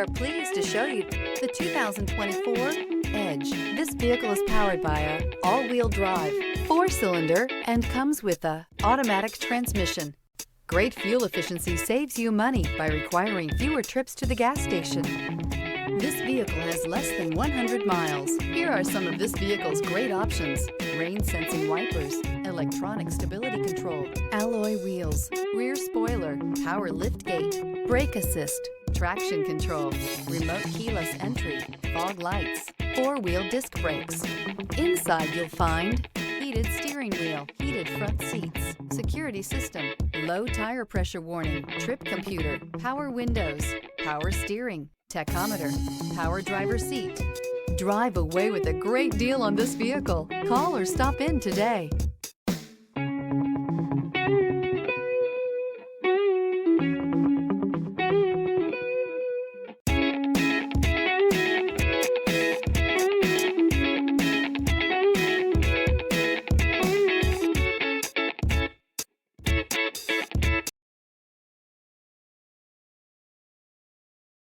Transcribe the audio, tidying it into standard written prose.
are pleased to show you the 2024 Edge. This vehicle is powered by a all-wheel drive, 4-cylinder, and comes with a automatic transmission. Great fuel efficiency saves you money by requiring fewer trips to the gas station. This vehicle has less than 100 miles. Here are some of this vehicle's great options: rain-sensing wipers, electronic stability control, alloy wheels, rear spoiler, power liftgate, brake assist, traction control, remote keyless entry, fog lights, 4-wheel disc brakes. Inside you'll find heated steering wheel, heated front seats, security system, low tire pressure warning, trip computer, power windows, power steering, tachometer, power driver seat. Drive away with a great deal on this vehicle. Call or stop in today.